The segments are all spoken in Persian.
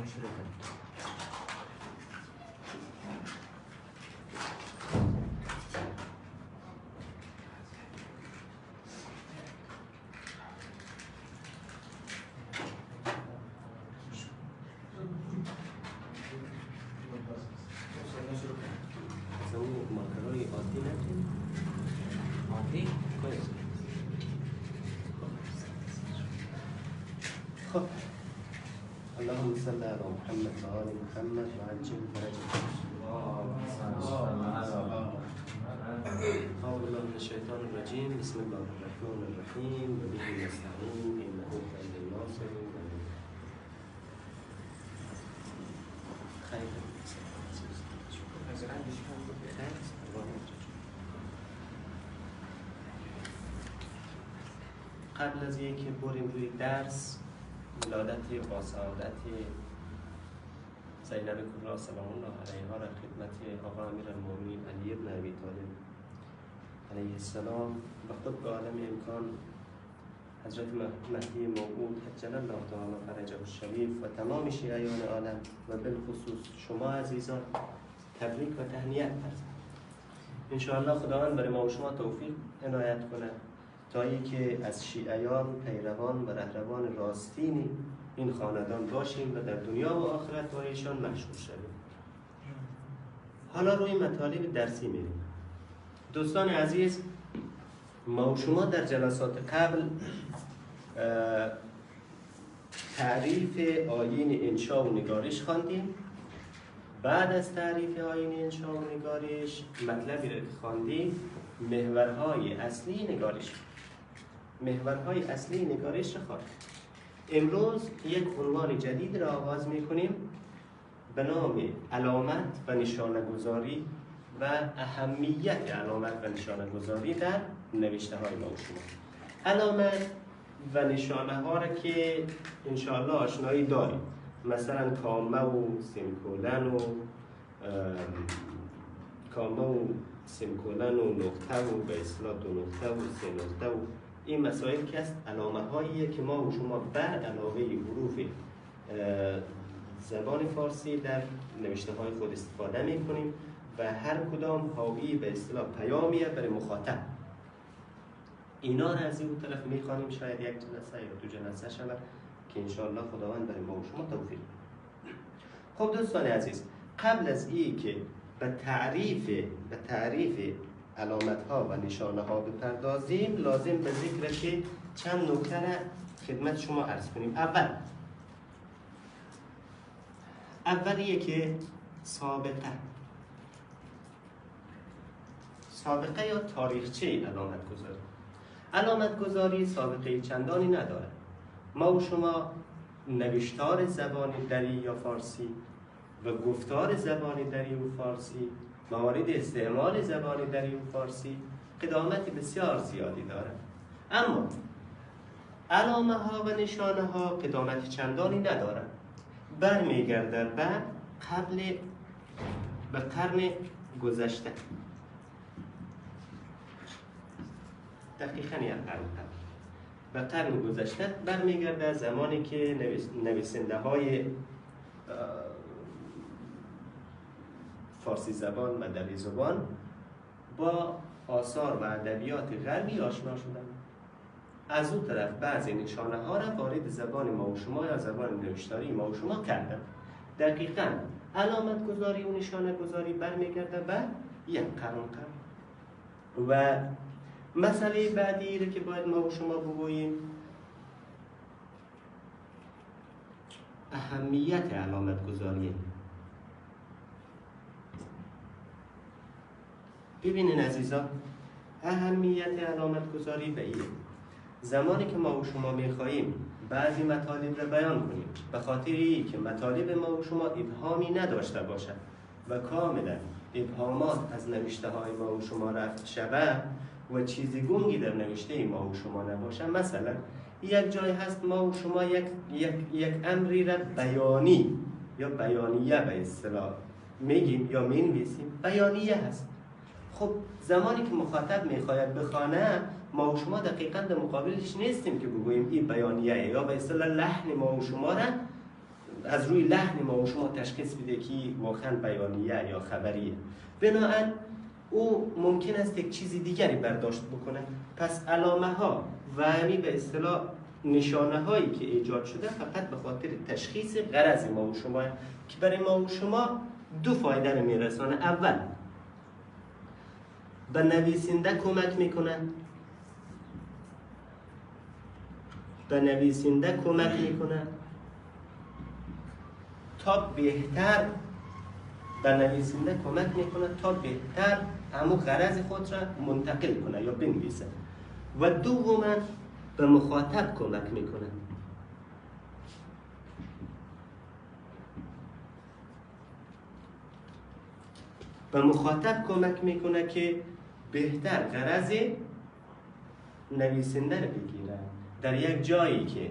خب اللهم صل على محمد و آل محمد و عجل فرجهم. أعوذ بالله من الشيطان الرجيم. بسم الله الرحمن الرحيم وبه نستعين إنه خير الناصر. خير قبل از اینکه بریم روی درس، ولادت با سعادت زینب کبری سلام الله علیها را خدمت آقا امیرالمومنین علی بن ابی طالب علیه السلام و خود به عالم امکان حضرت مهدی موعود عجل الله تعالی فرجه الشریف و تمام شیعیان عالم و بالخصوص شما عزیزان تبریک و تهنیت فرزند. انشاءالله خداوند برای ما و شما توفیق عنایت کنه تا اینکه از شیعیان، پیروان و رهروان راستین این خاندان باشیم و در دنیا و آخرت با ایشان مشهور شویم. حالا روی مطالب درسی میریم. دوستان عزیز، ما و شما در جلسات قبل تعریف آیین انشا و نگارش خواندیم. بعد از تعریف آیین انشا و نگارش مطلبی را که خواندیم محورهای اصلی نگارش را خواندیم. امروز یک عنوان جدید را آغاز می‌کنیم به نام علامت و نشانه‌گذاری و اهمیت علامت و نشانه‌گذاری در نوشته‌های ما و شما. علامت و نشانه‌ها را که انشاءالله آشنایی داریم، مثلا کامه و سیمکولن و نقطه و به اصطلاح دو نقطه و سه نقطه و این مسائل که است علامه هاییه که ما و شما بر علاوه حروف زبان فارسی در نوشته های خود استفاده می کنیم و هر کدام حاوی به اصطلاح پیامیه برای مخاطب. اینا را از این طرف می خوانیم، شاید یک جلسه یا دو جلسه شود که انشاءالله خداوند برای ما و شما توفیق. خب دوستان عزیز، قبل از این که به تعریف علامت ها و نشانه ها بپردازیم، لازم به ذکر که چند نکته را خدمت شما عرض کنیم. اولیه که سابقه یا تاریخچه علامت گذاری سابقه چندانی نداره. ما و شما نوشتار زبان دری یا فارسی و گفتار زبان دری و فارسی، موارد استعمال زبان دری و فارسی قدامت بسیار زیادی داره، اما علامه ها و نشانه ها قدامت چندانی نداره. برمیگرده به قرن گذشته، دقیقاً یک قرن قبل. به قرن گذشته برمیگرده، زمانی که نویسنده های فارسی زبان و دری زبان با آثار و ادبیات غربی آشنا شدند. از اون طرف بعضی نشانه ها را وارد زبان ما و شما یا زبان نوشتاری ما و شما کردند. دقیقاً علامت گذاری و نشانه گذاری برمیگرده به یک قرن قبل. و مسئله بعدی را که باید ما و شما بگوییم اهمیت علامت گذاری. ببینین عزیزان، اهمیت علامت گذاری به اینه زمانی که ما و شما میخواییم بعضی مطالب را بیان کنیم، به خاطر این که مطالب ما و شما ابهامی نداشته باشد و کاملا ابهامات از نوشته های ما و شما رفت شود و چیزی گنگی در نوشته ما و شما نباشه. مثلا یک جای هست ما و شما یک امری را بیانی یا بیانیه به اصطلاح میگیم یا مینویسیم، بیانیه هست. خب زمانی که مخاطب میخواید بخوانه، ما و شما دقیقاً در مقابلش نیستیم که بگوییم این بیانیه یا به اصطلاح لحن ما و شما را از روی لحن ما و شما تشخیص بده که واقعا بیانیه یا خبریه. بنابراین او ممکن است یک چیزی دیگری برداشت بکنه. پس علامه ها و همی به اصطلاح نشانه هایی که ایجاد شده فقط به خاطر تشخیص غرض ما و شما که برای ما و شما دو فایده رو میرسانه. اول به نویسنده کمک میکنه، به نویسنده کمک میکنه تا بهتر به نویسنده کمک میکنه تا بهتر همون غرض خود را منتقل کنه یا بنویسه. و دوما به مخاطب کمک میکنه. به مخاطب کمک میکنه که بهتر غرض نویسنده رو بگیره. در یک جایی که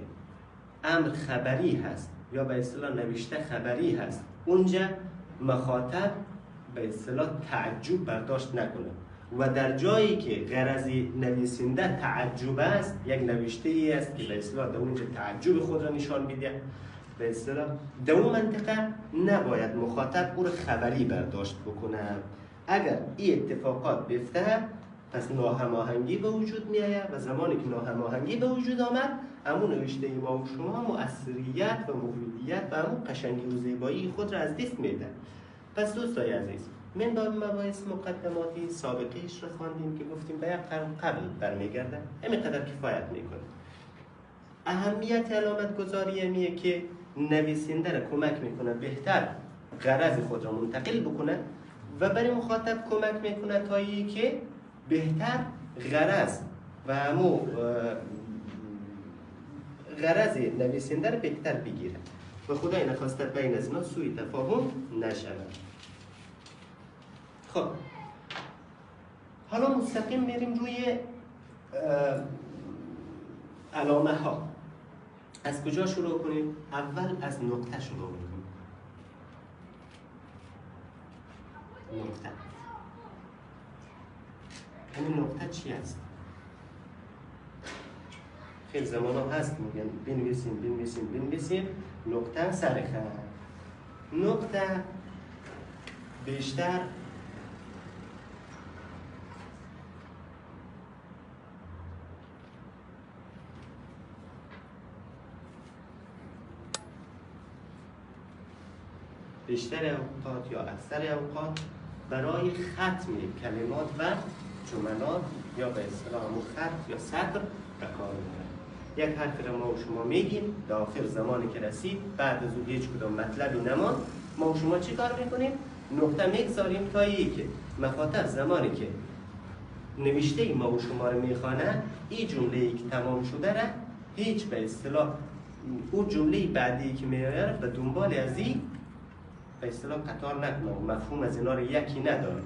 امر خبری هست یا به اصطلاح نوشته خبری هست، اونجا مخاطب به اصطلاح تعجب برداشت نکنه. و در جایی که غرض نویسنده تعجب است، یک نوشته ای است که به اصطلاح در اونجا تعجب خود را نشان میده، به اصطلاح در اون منطقه نباید مخاطب او را خبری برداشت بکنه. اگر این اتفاقات بیفته پس ناهماهنگی به وجود می آید و زمانی که ناهماهنگی به وجود آمد همون نوشته ما و شما مؤثریت و مفیدیت و همون قشنگی و زیبایی خود را از دست میده. پس دوستای عزیز، من با مباحث مقدماتی سابقیش را خواندیم که گفتیم به یک قرن قبل برمیگرده، همینقدر کفایت میکنه. اهمیت علامت گذاری همیه که نویسنده را کمک میکنه بهتر غرض خود را منتقل بکنه و برای مخاطب کمک میکنه تا ای که بهتر غرض و همو غرض نویسنده را بهتر بگیره و خدای نخواسته بین از اینا سوء تفاهم نشود. خب حالا مستقیم میریم روی علامه ها. از کجا شروع کنیم؟ اول از نقطه شروع میکنیم. نقطه. این نقطه چی است؟ خیلی زمان ها هست میگن بنویسیم نقطه سر خط. نقطه بیشتر اوقات یا اکثر اوقات برای ختم کلمات و جملات یا به اصطلاح خط یا سطر به کار میبرند. یک حرف را ما و شما میگیم، در آخر زمانی که رسید بعد از اون هیچ کدام مطلبی نماند، ما و شما چی کار میکنیم؟ نقطه میگذاریم تا ای که مخاطب زمانی که نوشته ما و شما رو میخوانه این جمله ای که تمام شده را هیچ به اصطلاح اون جمله بعدی که میاره به دنبال از این به اصطلاح قطار نکنه و مفهوم از اینا رو یکی نداره.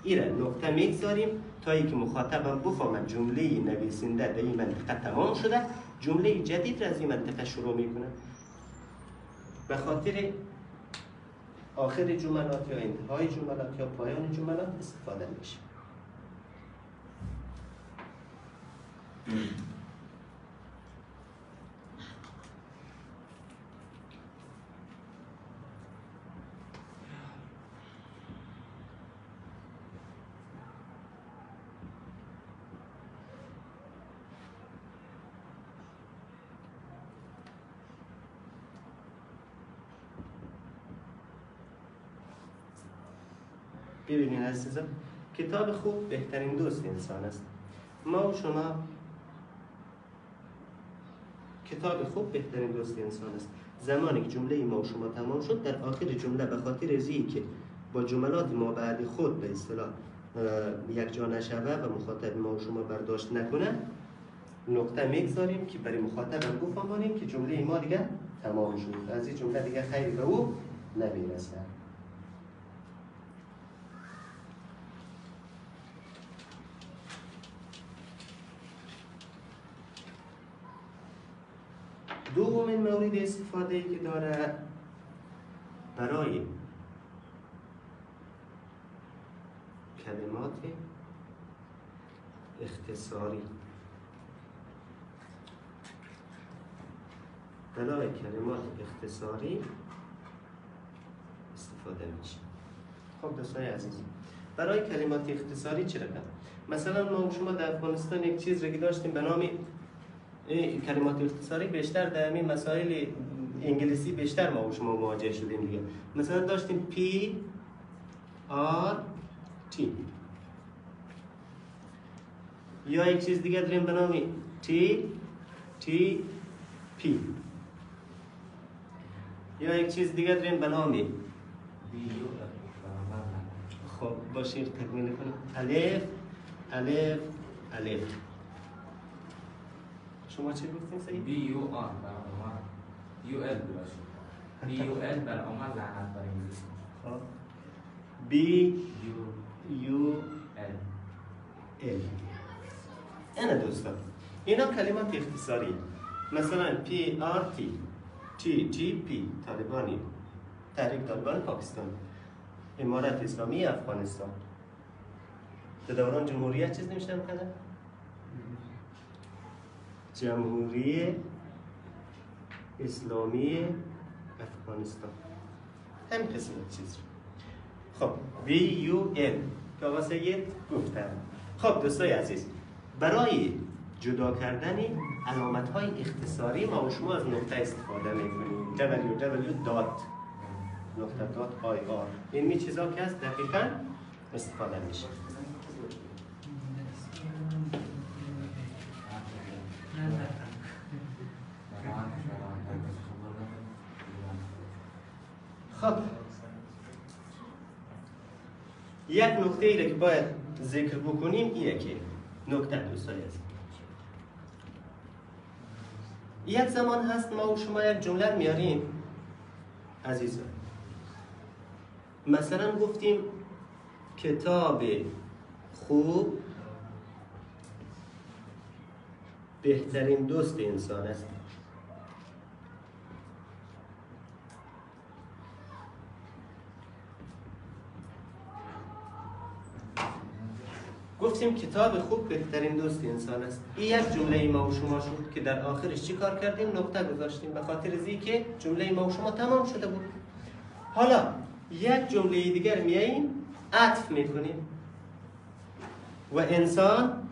این را نقطه میگذاریم تا ای که مخاطبم بفهمد جمله نویسنده در این منطقه تمام شده، جمله جدید را از این منطقه شروع میکنه. به خاطر آخر جملات یا انتهای جملات یا پایان جملات استفاده میشه. ببینید عزیزم، کتاب خوب بهترین دوست انسان است. ما و شما کتاب خوب بهترین دوست انسان است. زمانی که جمله ما و شما تمام شد، در آخر جمله به خاطر ازی که با جملات ما بعد خود به اصطلاح یک جا نشوه و مخاطب ما و شما برداشت نکنه، نقطه میگذاریم که برای مخاطبم بفهمانیم که جمله ما دیگه تمام شد، از این جمله دیگه خیلی به او نمیرسه. دومین مورد استفاده ای که داره برای کلمات اختصاری، برای کلمات اختصاری استفاده میشه. خب دوستان عزیز، برای کلمات اختصاری چه رقم؟ مثلا ما شما در افغانستان یک چیز رو داشتیم به نام کلمات اختصاری، بیشتر در همین مسائل انگلیسی بیشتر ما شما مواجه شدیم دیگه. مثلا داشتیم P R T، یا یک چیز دیگه داریم به نام T T P، یا یک چیز دیگه داریم به نام خب باشید تکمیل کنیم الف الف الف. شما چی گفتین سعید؟ بی یو آر بر عمر یو ال باشه. بی یو ال بر عمر لعنت بر انگلیس. خب بی یو ال ال. اینا دوستان اینا کلمات اختصاری. مثلا پی آر تی، تی تی پی طالبانی، تحریک طالبان پاکستان، امارت اسلامی افغانستان. در دوران جمهوریت چیز نمیشتم کنه؟ جمهوری اسلامی افغانستان، همین قسمت چیز. خب وی یو ال که واسه یه گفتم. خب دوستای عزیز، برای جدا کردن علامت های اختصاری ما و شما از نقطه استفاده میکنیم. www.ir این چیزا که هست دقیقا استفاده میشه. خب یک نکته ای که باید ذکر بکنیم اینه که نکته دوستای عزیز، یک زمان هست ما و شما یک جمله میاریم عزیزان، مثلا گفتیم کتاب خوب بهترین دوست انسان است. گفتیم کتاب خوب بهترین دوست انسان است. این یک جمله ما و شما شد که در آخرش چی کار کردیم؟ نقطه گذاشتیم به خاطر زی که جمله ما و شما تمام شده بود. حالا یک جمله دیگر میاییم عطف میکنیم و انسان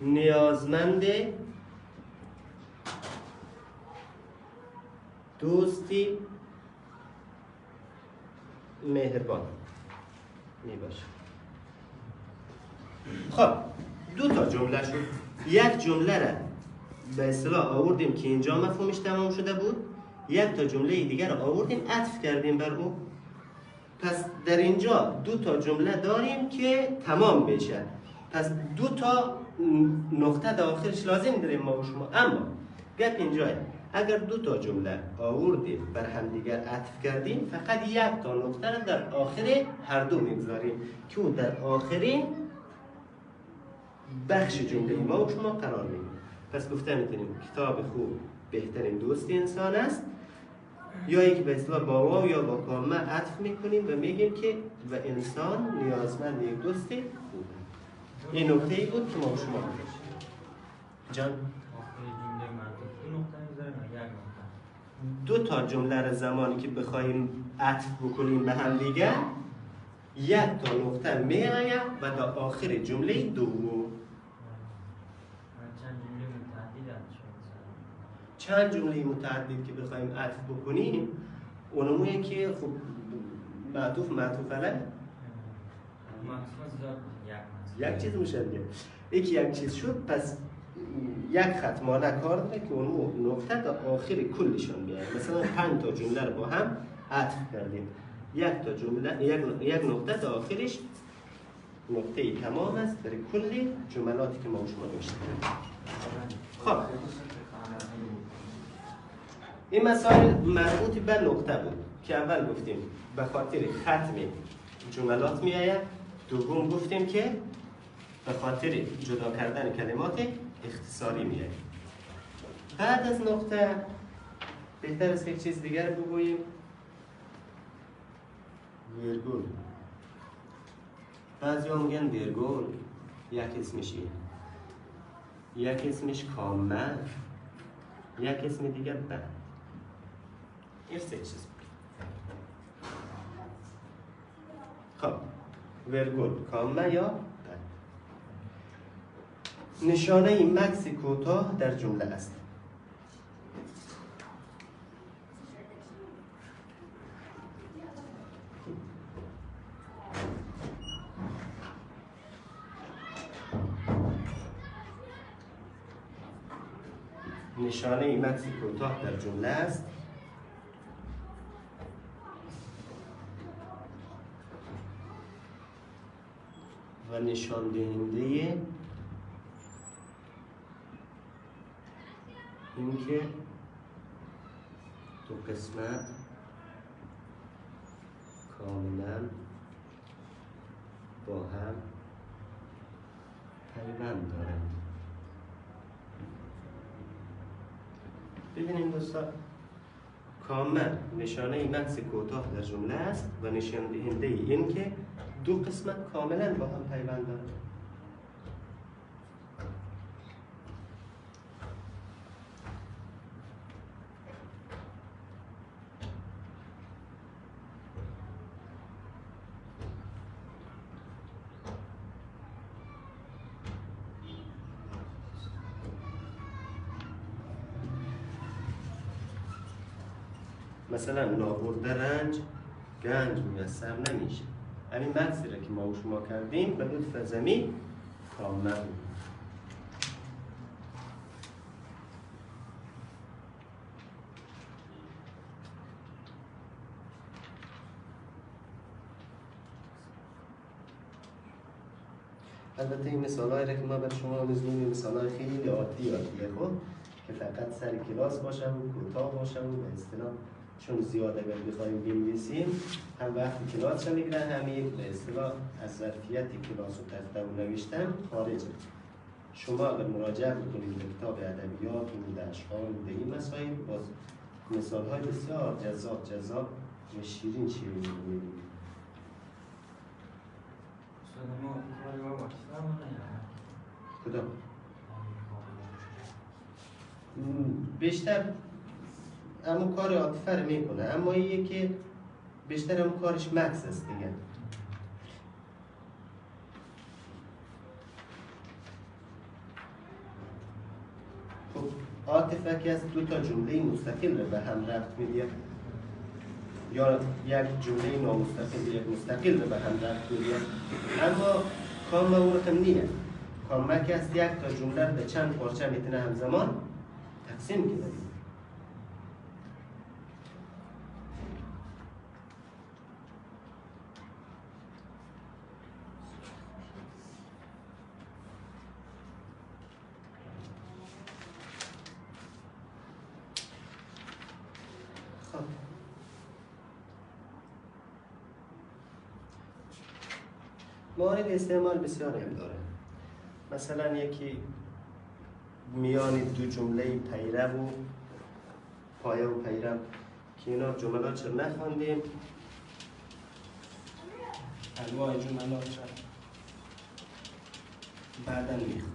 نیازمند دوستی مهربان میباشه. خب دو تا جمله شد. یک جمله را به اصطلاح آوردیم که اینجا مفهومش تمام شده بود، یک تا جمله دیگر را آوردیم عطف کردیم بر او. پس در اینجا دو تا جمله داریم که تمام بشه. پس دو تا نقطه در آخرش لازم داریم ما و شما. اما گپ اینجاه، اگر دو تا جمله آوردیم بر هم دیگر عطف کردیم، فقط یک تا نقطه را در آخر هر دو میگذاریم که او در آخرین بخش جمله ما و شما قرار میگیره. پس گفته میتونیم کتاب خوب بهترین دوست انسان است، یا یک به اصطلاح با واو یا با کامه عطف میکنیم و میگیم که و انسان نیازمند یک دوست خوب. این نکته ای بود که ما و شما میگیم جان. دو تا جمله را زمانی که بخوایم عطف بکنیم به هم دیگه، یک تا نقطه میآید و در آخر جمله دوم. چند جمله متعدد که بخوایم عطف بکنیم، اونمویه که خب معطوف علیه یک چیز میشه دیگه. یک چیز شد، پس یک خط ماله کار داره که اون نقطه تا آخر کلشون بیاید. مثلا 5 تا جمله رو با هم عطف کردیم، یک تا جمله یک نقطه تا آخرش نقطه تمام است برای کل جملاتی که ما شما داشتیم. خب این مسائل مربوط به نقطه بود که اول گفتیم به خاطر ختم جملات می آید، دوم گفتیم که به خاطر جدا کردن کلمات اختصاری می آید. بعد از نقطه بهتر است یک چیز دیگر بگوییم، ویرگول. بعضی ها میگن ویرگول یک اسمش یک اسمش کامه، یک اسم دیگر بعد. این سه چیز. خب ورگول کامه یا بعد. نشانه مکس کوتاه در جمله است. نشانه مکس کوتاه در جمله است و نشان دهنده اینکه دو قسمت کاملا با هم پیوند دارند. ببینید دوستان، کامل نشانه مکس کوتاه در جمله است و نشان دهنده این که دو قسمت کاملا با هم پیوند دارند. مثلا نابرده رنج گنج میسر نمیشه. همین مکسی را که ما و شما کردیم به لطف زمین کامل بود. البته این مثال هایی را که ما بر شما میزنیم مثال های خیلی عادیه خب که فقط سر کلاس باشه و کوتاه باشه و به اصطلاح چون زیاد اگر بخوایم بنویسیم هم وقت کلاس را میگیرن همین به اصطلاح از ظرفیت کلاس و تخته و نوشتن خارجه. شما اگر مراجعه بکنید به کتاب ادبیات و به اشعار و به این مسائل باز مثال های بسیار جذاب و شیرین می‌بینید. کدام؟ بیشتر همون کار عاطفه رو میکنه، اما اینه که بیشتر همون کارش مکس است دیگه. خب عاطفه که از دو تا جمله مستقل رو به هم ربط میده یا یک جمله نامستقل یک مستقل رو به هم ربط میده، اما کام اون رقم نیه. کامه که از یک تا جمله رو به چند پارچه میتونه همزمان تقسیم کنه. موارد استعمال بسیار هم داره. مثلا یکی میان دو جمله پیرو و پایه و پیرو که اینا جملات رو نخواندیم، انواع جملات رو بعدا میخوام.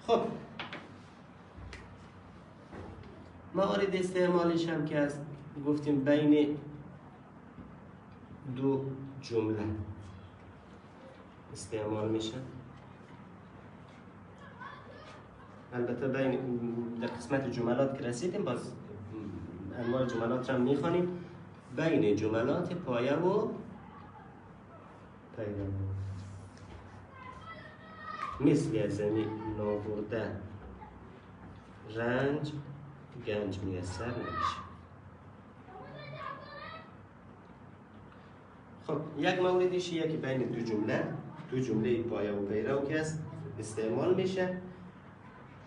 خب موارد استعمالش هم که از گفتیم بین دو جمله استعمال میشه. البته بین در قسمت جملات که رسیدیم باز انواع جملات را میخوانیم. بین جملات پایه و پیرو مثل از نابرده رنج گنج میسر نمیشه. خب یک موردش یه که بین دو جمله پایه و پیرو که است استعمال میشه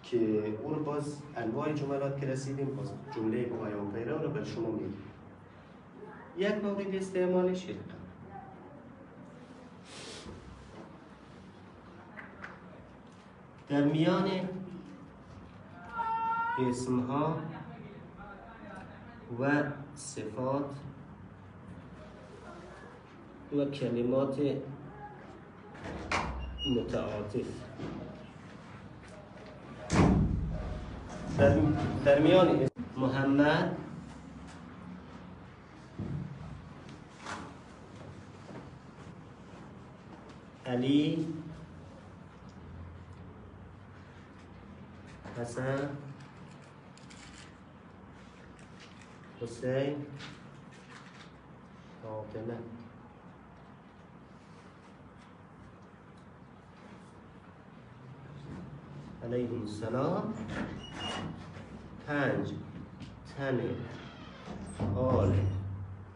که اون باز انواع جملات که رسیدیم باز جمله پایه و پیرو رو بر شما میگیم. یک مورد استعمالش یه رقم در میان اسمها و صفات و کلمات متعاطف در میان محمد علی حسن حسین فاطمه علیهم السلام 5 تن آل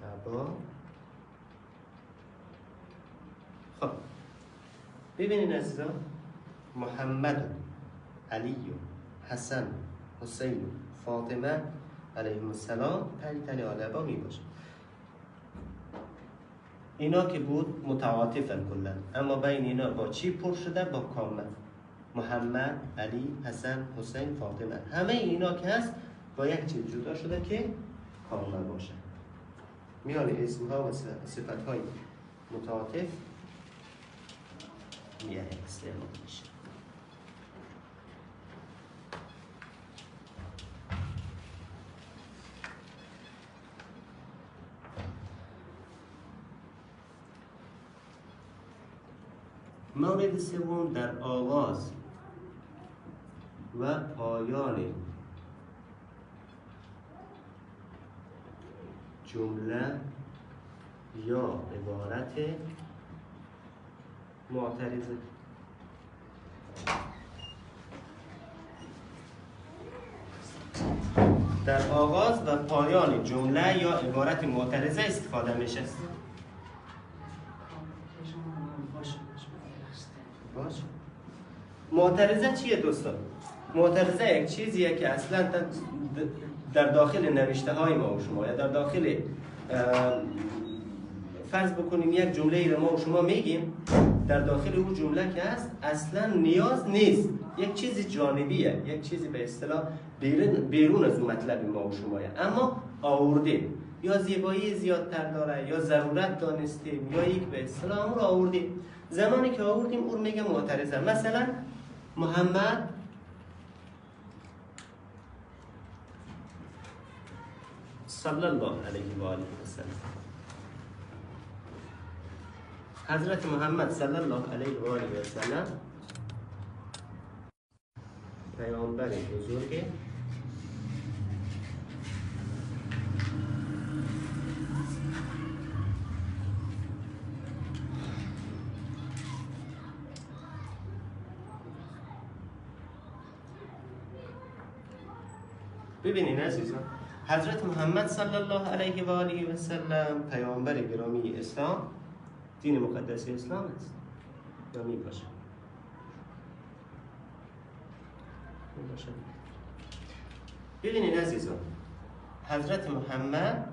عبا. خب ببینید عزیزان، محمد علی حسن حسین فاطمه علیهم السلام 5 تن آل عبا می باشه. اینا که بود متعاطفن کلا، اما بین اینا با چی پر شده؟ با کامل. محمد علی حسن حسین فاطمه، همه اینا که هست با یک چیز جدا شده که کامل باشه. میان اسم ها و صفت های متعاطف میه استعمال میشه. مورد سوم، در آغاز و پایان جمله یا عبارت معترضه. در آغاز و پایان جمله یا عبارت معترضه استفاده میشه. معترضه چیه دوستان؟ معترضه یک چیزیه که اصلا در داخل نوشته های ما و شما یا در داخل فرض بکنیم یک جمله ای رو ما و شما میگیم، در داخل اون جمله که هست اصلا نیاز نیست، یک چیز جانبیه، یک چیزی به اصطلاح بیرون از اون مطلب ما و شمایه، اما آوردیم یا زیبایی زیادتر داره یا ضرورت دانستیم یا یک به اصطلاح اون رو آوردیم. زمانی که آوردیم اون میگه معترضه. مثلا محمد صلی الله علیه و آله و سلم، حضرت محمد صلی الله علیه و آله و سلم پیامبر بزرگ ببینید عزیزان، حضرت محمد صلی الله علیه و آله و سلم پیامبر گرامی اسلام، دین مقدس اسلام است یا می باشه؟ ببینید عزیزان، حضرت محمد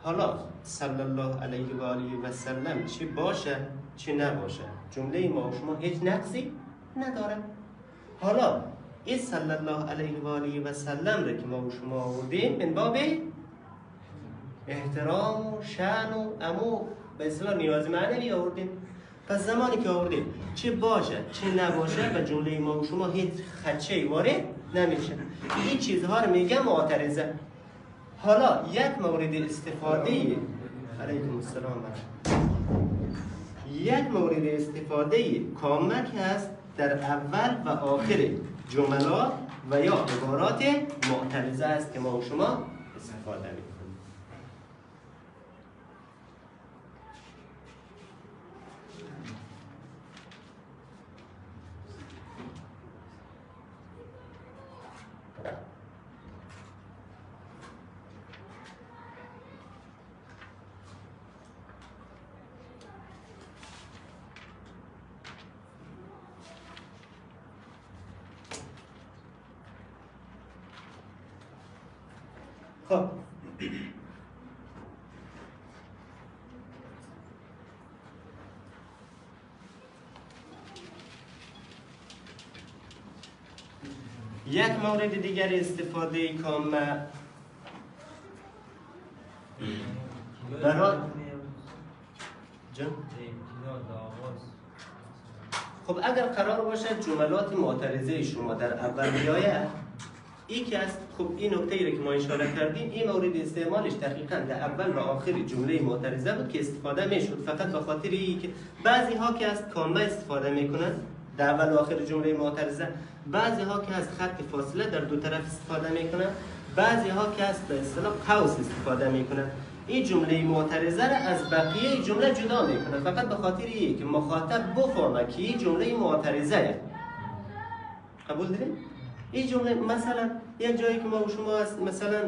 حالا صلی الله علیه و آله و سلم چی باشه چی نباشه، جمله ما و شما هیچ نقصی نداره. حالا این صلی الله علیه و آله و سلم را که ما و شما آوردیم من باب احترام و شأن و امو به اصطلاح نیاز معنوی آوردیم. پس زمانی که آوردیم چه باشه چه نباشه و جمله ما و شما هیچ خدشه‌ای وارد نمیشه. این چیزها رو میگم معترضه. حالا یک مورد استفاده علیکم السلام، یک مورد استفاده کامل که هست در اول و آخر جملات و یا عبارات معترضه است که ما و شما استفاده میکنیم. خب یک مورد دیگر استفاده کامل برای خب اگر قرار باشه جملات معترضه شما در اول بیاید، این که است. خب این نکته ای که ما اشاره کردیم، این مورد استعمالش دقیقاً در اول و آخر جمله معترضه بود که استفاده میشد، فقط به خاطر این که بعضی ها که از کامه استفاده میکنن در اول و آخر جمله معترضه، بعضی ها که از خط فاصله در دو طرف استفاده میکنن، بعضی ها که از به اصطلاح قوس استفاده میکنن. این جمله معترضه را از بقیه جمله جدا میکنه فقط به خاطر اینکه مخاطب بفهمه که این جمله معترضه. قبول دارید؟ این جمله مثلا یک جایی که ما و شما هست، مثلا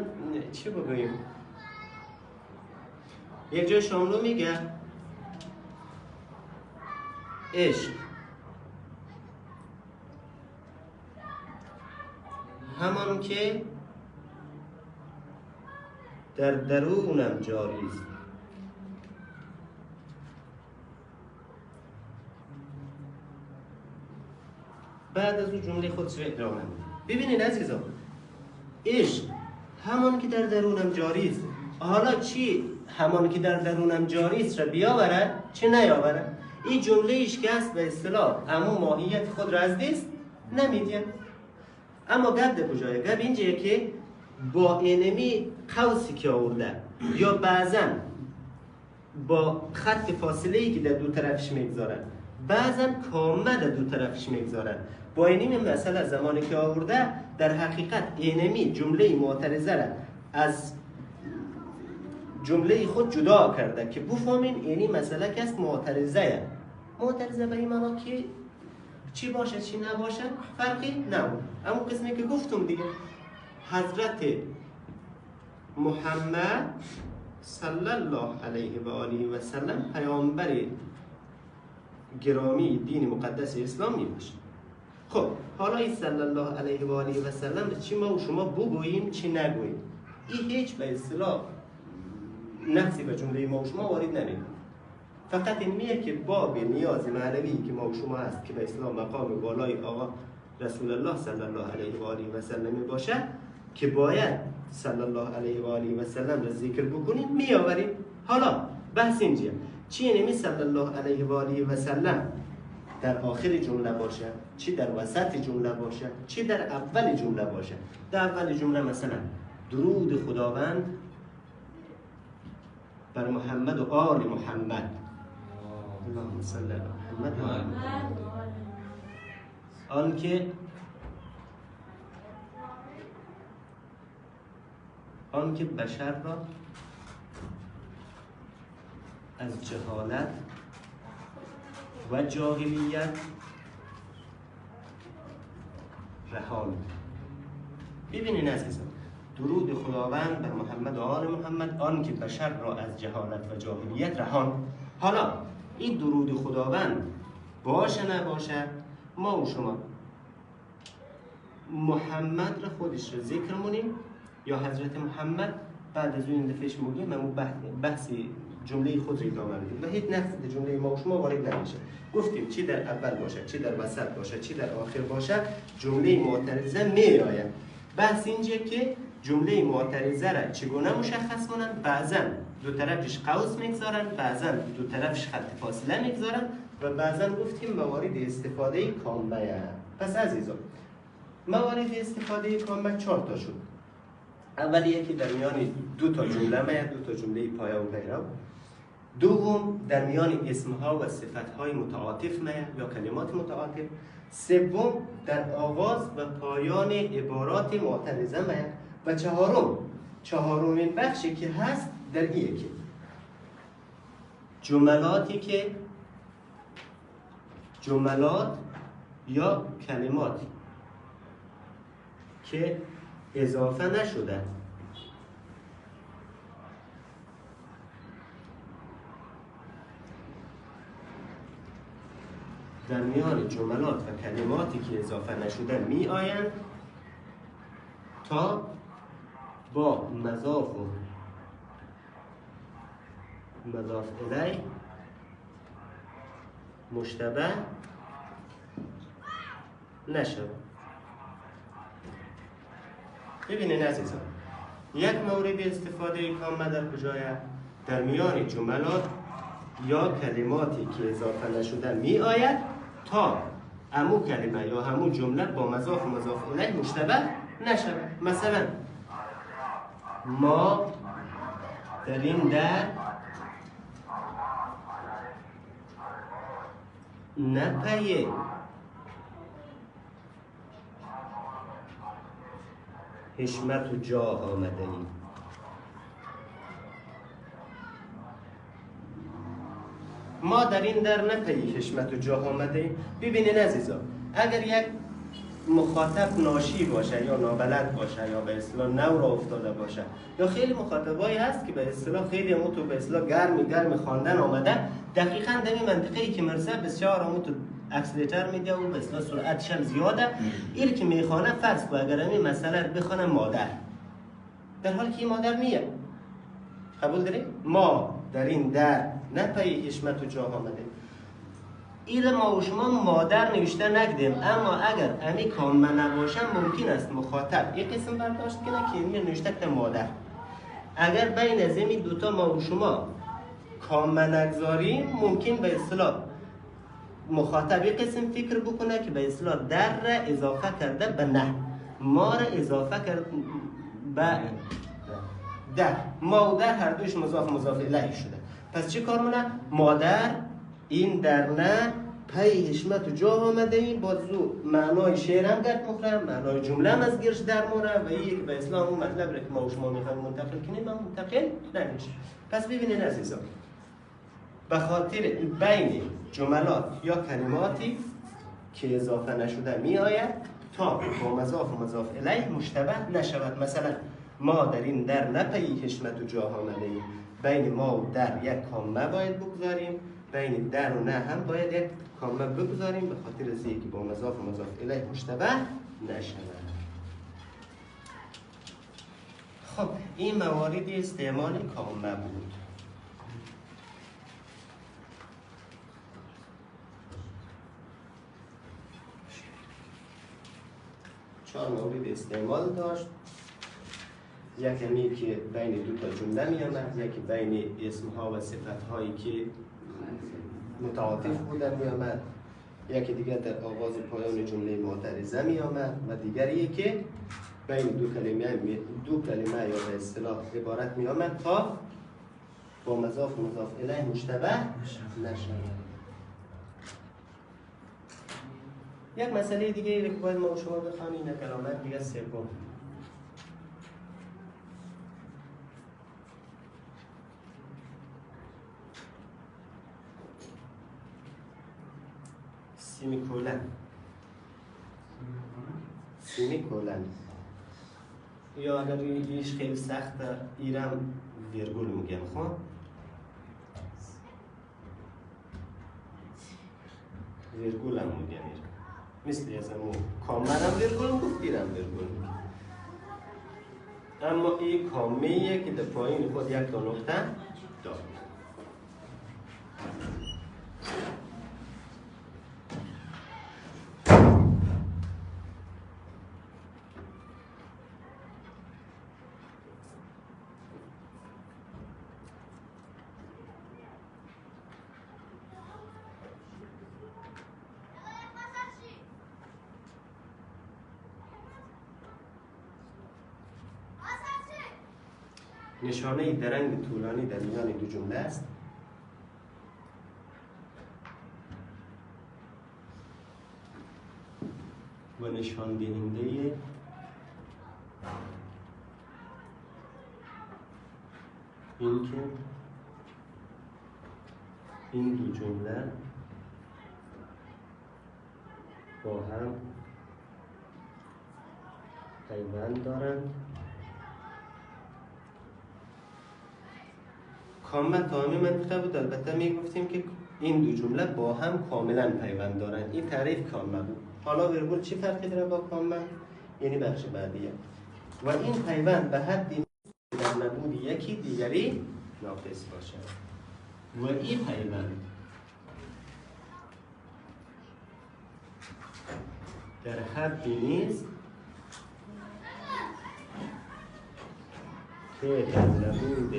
چی بگوییم، یک جای شاملو میگه عشق همان که در درونم جاری است. بعد از اون جمله خودش رو ادامه میده. ببینید عزیزان، عشق همان که در درونم جاری است. حالا چی همان که در درونم جاری است را بیاورد چه نیاورد؟ این جمله ایش که است به اصطلاح اما ماهیت خود را از دست نمیدید. اما گپ در کجایه؟ گپ اینجایه که با اینمی قوسی که آورده یا بعضا با خط فاصله ای که در دو طرفش میگذارن، بعضا کامه در دو طرفش میگذارن، با اینمی مثلا زمانی که آورده در حقیقت اینمی جمله معترضه را از جمله خود جدا کرده که بفهمین اینی مسئله که است معترضه. معترضه به این معنا که چی باشه چی نباشه فرقی نمون. اما قسمی که گفتم دیگه، حضرت محمد صلی الله علیه و آله و سلم پیامبر گرامی دین مقدس اسلام می باشه. خب حالا این صلی الله علیه و آله و سلم چی ما و شما بگوییم چی نگوییم، این هیچ به اصطلاح نقصی به جمله ما و شما وارد نمیکنه. فقط این میه که باب نیاز معنوی که ما و شما هست که به اسلام مقام بالای آقا رسول الله صلی الله علیه و آله و سلم باشه که باید صلی الله علیه و آله و سلم را ذکر بکنیم میآوریم. حالا بحث اینجا چی نمی صلی الله علیه و آله و سلم در آخر جمله باشه، چی در وسط جمله باشه، چی در اول جمله باشه. در اول جمله مثلا درود خداوند بر محمد و آل محمد، اللهم صل علی محمد و آل محمد، آنکه بشر را از جهالت و جاهلیت رهاند. ببینید عزیزان، درود خداوند بر محمد و آل محمد، آنکه بشر را از جهالت و جاهلیت رهاند. حالا این درود خداوند باشه نباشه، ما و شما محمد را خودش را ذکر مونیم یا حضرت محمد بعد از اون دفعش میگیم اون بحثی جمله خود را ادامه میدیم و هیچ نقص در جمله ما و شما وارد نمیشه. گفتیم چی در اول باشه، چی در وسط باشه، چی در آخر باشه، جمله معترضه میآید. بحث اینجا که جمله معترضه را چگونه مشخص کنن. بعضا دو طرفش قوس میگذارن، بعضا دو طرفش خط فاصله میگذارن و بعضا گفتیم موارد استفاده کامه. پس عزیزان، موارد استفاده کامه 4 تا شد. اول یکی در میان دو تا جمله میاد، دو تا جمله پایه و پیرو. دوم در میان اسمها و صفتهای متعاطف میاد یا کلمات متعاطف. سوم در آغاز و پایان عبارات معترضه میاد. و چهارمین بخشی که هست در این که جملات یا کلماتی که اضافه نشده در میان جملات و کلماتی که اضافه نشده می آیند تا با مضاف و مضاف الیه مشتبه نشود. ببینید عزیزان، یک مورد استفاده کامه در کجایه؟ در میان جملات یا کلماتی که اضافه نشده می آید تا همون کلمه یا همون جمله با مضاف و مضاف الیه مشتبه نشود. مثلا ما داریم در نپی حشمت و جاه آمده ایم. ما در این در نپی حشمت و جاه آمده ایم. ببینید عزیزا، اگر یک مخاطب ناشی باشه یا نابلد باشه یا به اصطلاح نو را افتاده باشه، یا خیلی مخاطبایی هست که به اصطلاح خیلی تو به اصطلاح گرم خواندن آمده، دقیقاً در این منطقه‌ای که مرسه بسیار تو اکسلراتور میده و به اصطلاح سرعتش هم زیاده. این که میخوانه فرض کو اگر این مسئله رو بخونه مادر، در حالی که این مادر نیه. قبول دارید؟ ما در این در نپی حشمت و جاه آمده. این ما و شما مادر نوشته نکدیم، اما اگر امی کامه نباشه ممکن است مخاطب این قسم برداشت کنه که این نوشته که مادر. اگر بین از این دوتا ما و شما کامه نگذاریم، ممکن به اصطلاح مخاطب این قسم فکر بکنه که به اصطلاح در را اضافه کرده به نه، ما را اضافه کرده به در. ما و در هر دوش مضاف الیه شده. پس چه کار منه؟ مادر این در نه پی حشمت و جاه آمده این بازو معنای شعر هم گرد مخرم، معنای جمله هم از گرش در موره و یک به اسلام اون مطلب را که ما و شما میخوایم منتقل کنیم ما منتقل نمیشه. پس ببینید عزیزان، به خاطر بین جملات یا کلماتی که اضافه نشده می آید تا با مضاف و مضاف الیه مشتبه نشود. مثلا ما در این در نپی حشمت و جاه آمده ایم، بین ما و در یک کامه باید بگذاریم، بین در و نه هم باید یک کامه بگذاریم به خاطر از اینکه با مضاف و مضاف الیه مشتبه نشود. خب این موارد استعمال کامه بود. چهار مورد استعمال داشت. یکی همی که بین دو تا جمله می آمد، یکی بین اسمها و صفتهایی که متعاطف بودن می آمد، یکی دیگر در آغاز پایان جمله معترضه می آمد و دیگری که بین دو کلمه یا به اصطلاح عبارت می آمد تا با مضاف و مضاف الیه مشتبه نشود. یک مسئله دیگه که باید ما و شما بخوانیم یک علامت دیگه سوم. سیمیکولن یا اگر ایش خیلی سخته ایرم ویرگول میگم. خب ویرگول هم میگم ایرم، مثل از امو کامه هم ویرگول گفت ایرم ویرگول میگم. اما این کامه ایه که در پایین خود یک تا نقطه دارد. نشانه درنگ طولانی در میان دو جمله است. و نشان دهنده این که این دو جمله با هم پیوند دارند. کامل تمامی منطقه بود، البته می گفتیم که این دو جمله با هم کاملا پیوند دارند. این تعریف کامل بود. حالا ویرگول چی فرقی داره با کامل؟ یعنی بخش بعدیه. و این پیوند به حدی در نبود یکی دیگری ناقص باشد. و این پیوند در حدی نیست که در نبود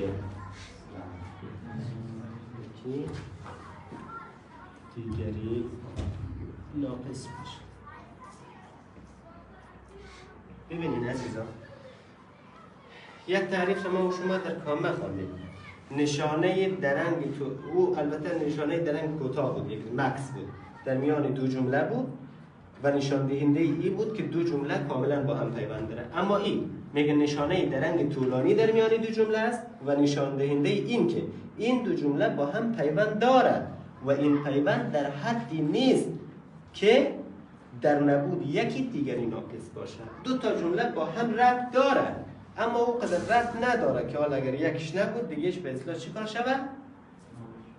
یکی دیگری ناقص باشه. ببینین عزیزان، یک تعریف ما و شما در کامه خواندیم. نشانه درنگ تو او البته نشانه درنگ کوتاه بود، یک مکس بود، در میان دو جمله بود و نشان دهنده ای بود که دو جمله کاملا با هم پیوند داره. اما این میگه نشانه درنگ طولانی در میان دو جمله است و نشان دهنده این که این دو جمله با هم پیوند دارد و این پیوند در حدی نیست که در نبود یکی دیگری ناقص باشد. دو تا جمله با هم ربط دارد اما او قدر ربط نداره که حالا اگر یکیش نبود دیگهش به اصطلاح چیکار شود؟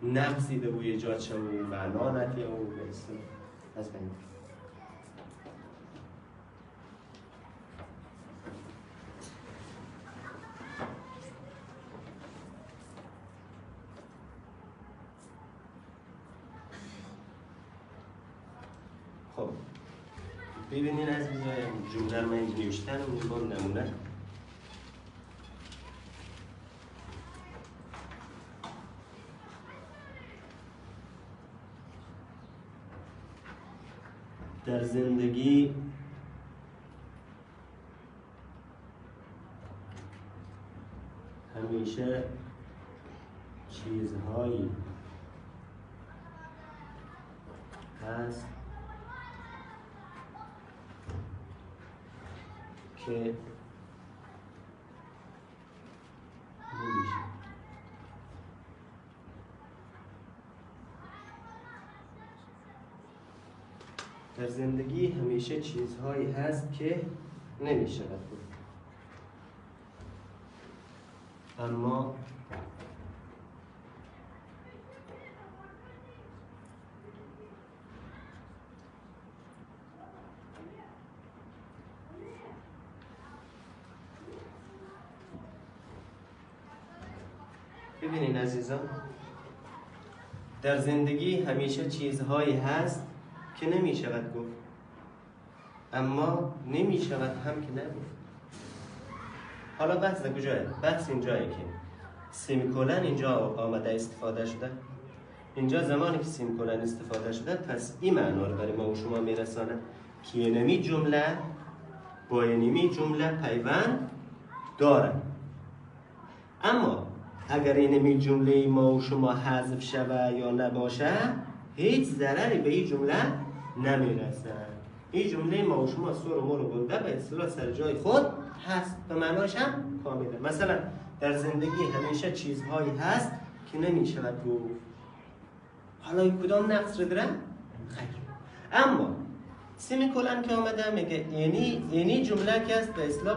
نقصی به او ایجاد شود و معنانت یا او به اصطلاح از بین. خب ببینین از جمله رو من اینجا نوشتن و میگم نمونه. در زندگی همیشه چیزهایی هست که نمیشه. در زندگی همیشه چیزهایی هست که نمیشه بود، اما ببینین عزیزان، در زندگی همیشه چیزهایی هست که نمی شود گفت اما نمی شود هم که نگفت. حالا بحث در کجایه؟ بحث اینجایه که سیمیکولن اینجا آمده استفاده شده. اینجا زمانی که سیمیکولن استفاده شده پس این معنا رو برای ما و شما میرسانه که اینمی جمله با اینمی جمله پیوند داره. اما اگر اینمی جمله ما و شما حذف شود یا نباشه هیچ ضرری به این جمله نمیرسه. این جمله ما و شما سر و مر گنده به اصطلاح سر جای خود هست و معناش هم کامله. مثلا در زندگی همیشه چیزهایی هست که نمیشود گفت. حالا این کدام نقص رو داره؟ خیر. اما سیمیکولن که آمده میگه اینی جمله که است به اصطلاح